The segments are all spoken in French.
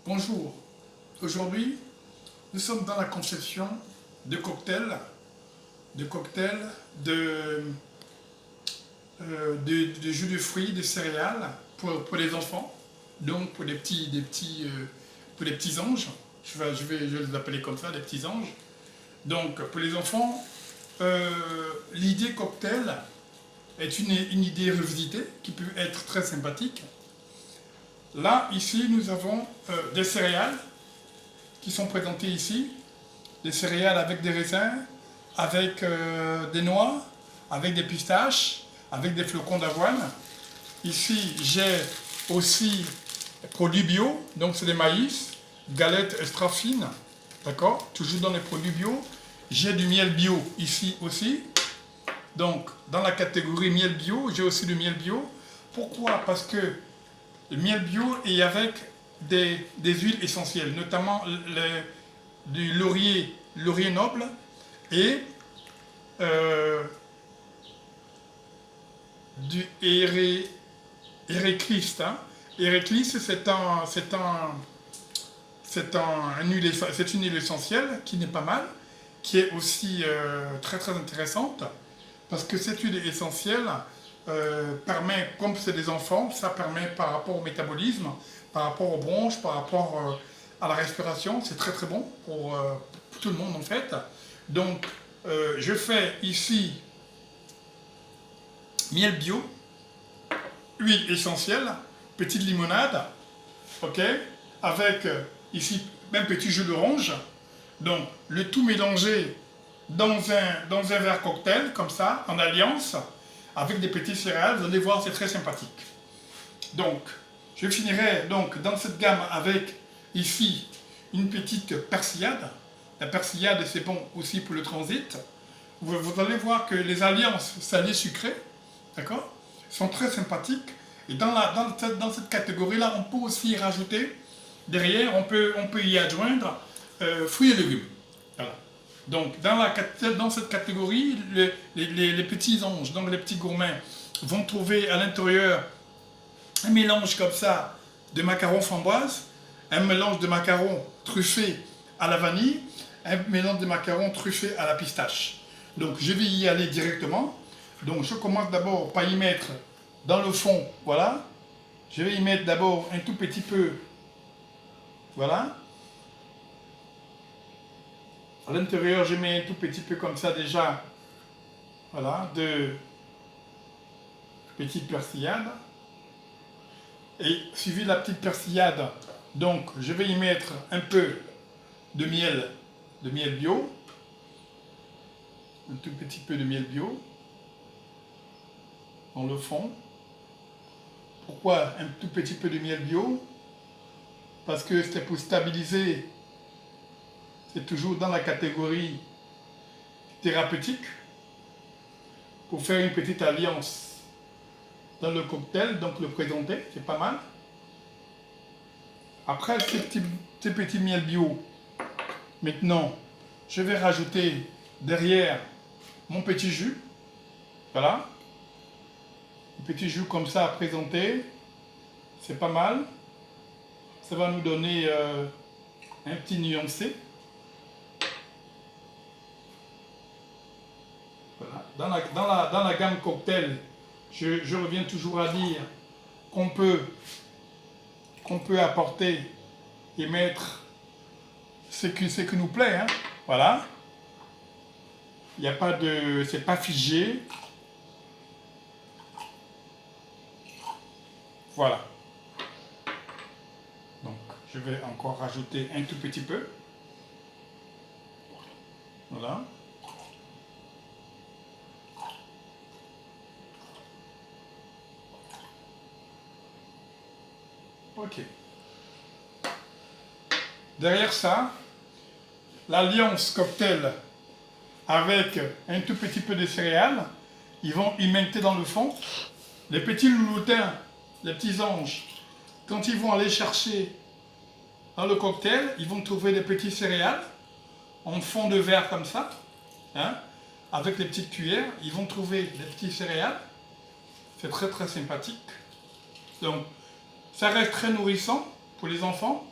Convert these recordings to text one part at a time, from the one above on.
Bonjour, aujourd'hui nous sommes dans la conception de cocktails, de cocktails de jus de fruits, de céréales pour les enfants, donc pour les petits anges, je vais les appeler comme ça, les petits anges. Donc pour les enfants, l'idée cocktail est une idée revisitée qui peut être très sympathique. Là, ici, nous avons des céréales qui sont présentées ici. Des céréales avec des raisins, avec des noix, avec des pistaches, avec des flocons d'avoine. Ici, j'ai aussi produits bio, donc c'est des maïs, galettes extra fines, d'accord, toujours dans les produits bio. J'ai du miel bio ici aussi. Donc, dans la catégorie miel bio, j'ai aussi du miel bio. Pourquoi? Parce que le miel bio est avec des huiles essentielles, notamment du laurier noble et du Héracliste. Hein. Héracliste, c'est une huile essentielle qui n'est pas mal, qui est aussi très très intéressante, parce que cette huile essentielle permet, comme c'est des enfants, ça permet par rapport au métabolisme, par rapport aux bronches, par rapport à la respiration, c'est très très bon pour tout le monde en fait. Donc je fais ici miel bio, huile essentielle, petite limonade, ok, avec ici même petit jus d'orange. Donc le tout mélangé dans un verre cocktail, comme ça, en alliance, avec des petits céréales, vous allez voir, c'est très sympathique. Donc, je finirai donc dans cette gamme avec ici une petite persillade. La persillade, c'est bon aussi pour le transit. Vous allez voir que les alliances salées-sucrées, d'accord, sont très sympathiques. Et dans cette catégorie-là, on peut aussi y rajouter, derrière, on peut y adjoindre fruits et légumes. Voilà. Donc, dans cette catégorie, les petits anges, donc les petits gourmands, vont trouver à l'intérieur un mélange comme ça de macarons framboise, un mélange de macarons truffés à la vanille, un mélange de macarons truffés à la pistache. Donc, je vais y aller directement. Donc, je commence d'abord par y mettre dans le fond, voilà. Je vais y mettre d'abord un tout petit peu, voilà. À l'intérieur, je mets un tout petit peu comme ça déjà, voilà, de petite persillade. Et suivi de la petite persillade, donc je vais y mettre un peu de miel bio, un tout petit peu de miel bio dans le fond. Pourquoi un tout petit peu de miel bio? Parce que c'est pour stabiliser, c'est toujours dans la catégorie thérapeutique, pour faire une petite alliance dans le cocktail, donc le présenter, c'est pas mal. Après ces petits miel bio, maintenant, je vais rajouter derrière mon petit jus. Voilà. Un petit jus comme ça à présenter. C'est pas mal. Ça va nous donner un petit nuancé. Voilà. Dans la gamme cocktail, je reviens toujours à dire qu'on peut apporter et mettre ce qui nous plaît. Hein. Voilà. Il n'y a pas de... c'est pas figé. Voilà. Donc, je vais encore rajouter un tout petit peu. Voilà. Ok. Derrière ça, l'alliance cocktail avec un tout petit peu de céréales, ils vont y mettre dans le fond. Les petits louloutins, les petits anges, quand ils vont aller chercher dans le cocktail, ils vont trouver des petits céréales en fond de verre comme ça, hein, avec les petites cuillères, ils vont trouver des petits céréales. C'est très très sympathique. Donc, ça reste très nourrissant pour les enfants.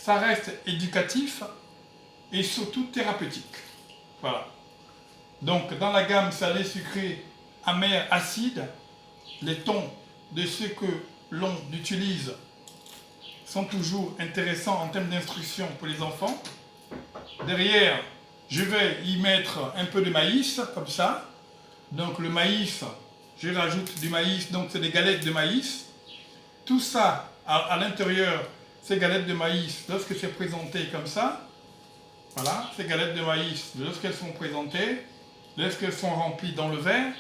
ça reste éducatif et surtout thérapeutique. Voilà. Donc dans la gamme salé, sucré, amer, acide, les tons de ce que l'on utilise sont toujours intéressants en termes d'instruction pour les enfants. Derrière, je vais y mettre un peu de maïs, comme ça. Donc le maïs, je rajoute du maïs, donc c'est des galettes de maïs. Tout ça, à l'intérieur, ces galettes de maïs, lorsque c'est présenté comme ça, voilà, ces galettes de maïs, lorsqu'elles sont présentées, lorsqu'elles sont remplies dans le verre,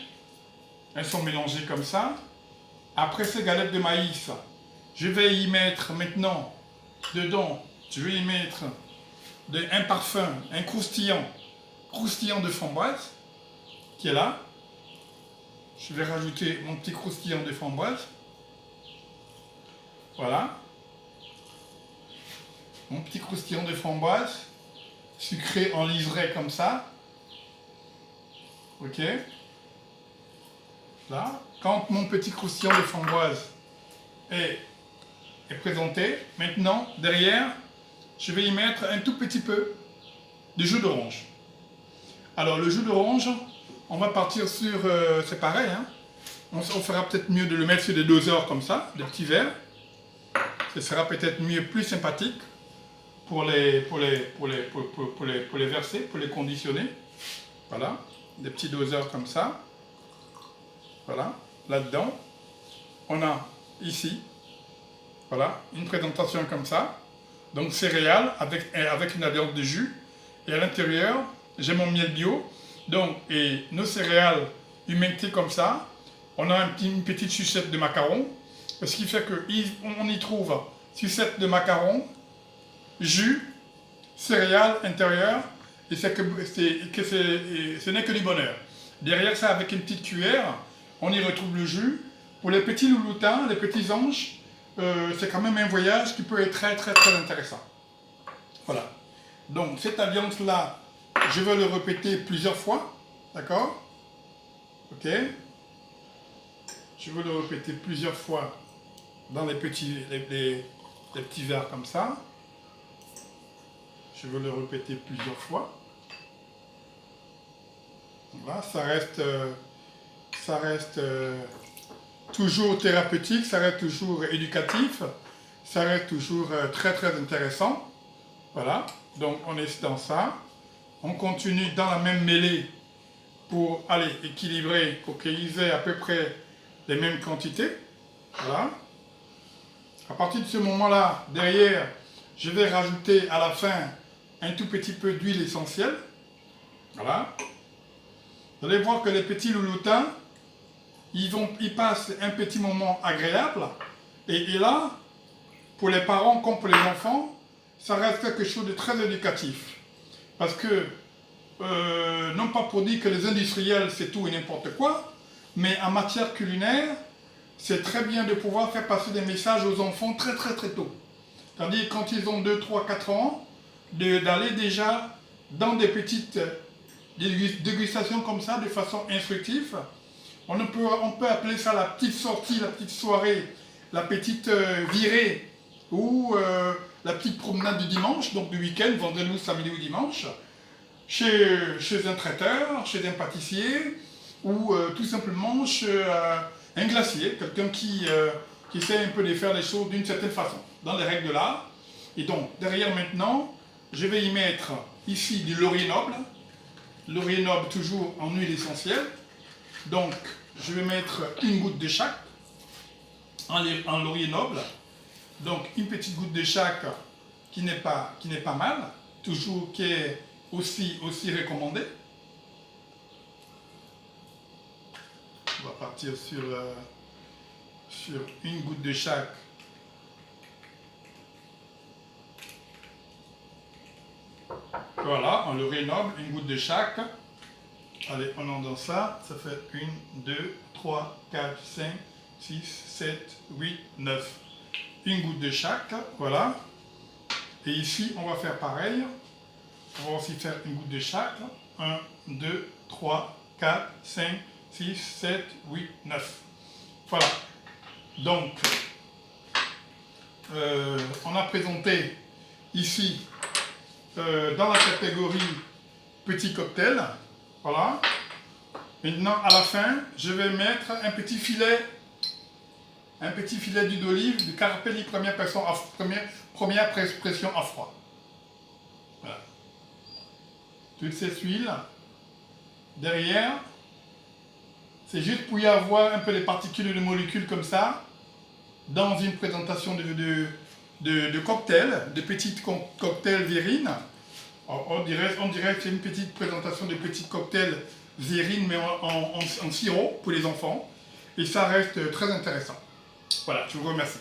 elles sont mélangées comme ça. Après ces galettes de maïs, je vais y mettre maintenant, dedans, je vais y mettre un parfum, un croustillant de framboise, qui est là. Je vais rajouter mon petit croustillant de framboise. Voilà. Mon petit croustillant de framboise, sucré en liseré comme ça. Ok. Là. Quand mon petit croustillant de framboise est présenté, maintenant, derrière, je vais y mettre un tout petit peu de jus d'orange. Alors, le jus d'orange, on va partir sur... c'est pareil, hein. On fera peut-être mieux de le mettre sur des doseurs comme ça, des petits verres. Ce sera peut-être mieux, plus sympathique pour les verser, pour les conditionner. Voilà, des petits doseurs comme ça. Voilà, là-dedans, on a ici, voilà, une présentation comme ça. Donc céréales avec une alliance de jus. Et à l'intérieur, j'ai mon miel bio. Donc, et nos céréales humectées comme ça. On a une petite sucette de macarons. Ce qui fait qu'on y trouve sucette de macarons, jus, céréales intérieures. Et ce n'est que du bonheur. Derrière ça, avec une petite cuillère, on y retrouve le jus. Pour les petits louloutins, les petits anges, c'est quand même un voyage qui peut être très très très intéressant. Voilà. Donc cette alliance-là, je vais le répéter plusieurs fois. D'accord? Ok? Je vais le répéter plusieurs fois dans les petits verres comme ça. Je vais le répéter plusieurs fois. Voilà, ça reste toujours thérapeutique, ça reste toujours éducatif, ça reste toujours très très intéressant. Voilà, donc on est dans ça. On continue dans la même mêlée pour aller équilibrer, pour qu'ils aient à peu près les mêmes quantités. Voilà. À partir de ce moment-là, derrière, je vais rajouter à la fin un tout petit peu d'huile essentielle. Voilà. Vous allez voir que les petits louloutins, ils passent un petit moment agréable. Et là, pour les parents comme pour les enfants, ça reste quelque chose de très éducatif. Parce que, non pas pour dire que les industriels c'est tout et n'importe quoi, mais en matière culinaire, c'est très bien de pouvoir faire passer des messages aux enfants très très très tôt. C'est-à-dire quand ils ont 2, 3, 4 ans, d'aller déjà dans des petites dégustations comme ça, de façon instructive. On peut appeler ça la petite sortie, la petite soirée, la petite virée ou la petite promenade du dimanche, donc du week-end, vendredi, samedi ou dimanche, chez un traiteur, chez un pâtissier ou tout simplement chez un glacier, quelqu'un qui essaie un peu de faire les choses d'une certaine façon, dans les règles de l'art. Et donc, derrière maintenant, je vais y mettre ici du laurier noble. Laurier noble toujours en huile essentielle. Donc, je vais mettre une goutte de chaque en laurier noble. Donc, une petite goutte de chaque qui n'est pas mal, toujours qui est aussi recommandée. On va partir sur une goutte de chaque. Voilà, en laurier noble, une goutte de chaque. Allez, on en donne ça. Ça fait 1, 2, 3, 4, 5, 6, 7, 8, 9. Une goutte de chaque, voilà. Et ici, on va faire pareil. On va aussi faire une goutte de chaque. 1, 2, 3, 4, 5, 6, 7, 8, 9. Voilà. Donc, on a présenté ici dans la catégorie petit cocktail. Voilà. Maintenant, à la fin, je vais mettre un petit filet d'huile d'olive de Carapelli première pression à froid. Voilà. Toute cette huile. Derrière, c'est juste pour y avoir un peu les particules et les molécules comme ça, dans une présentation de cocktail, de petites cocktails Vérine. On dirait que c'est une petite présentation de petits cocktails Vérine, mais en sirop pour les enfants. Et ça reste très intéressant. Voilà, je vous remercie.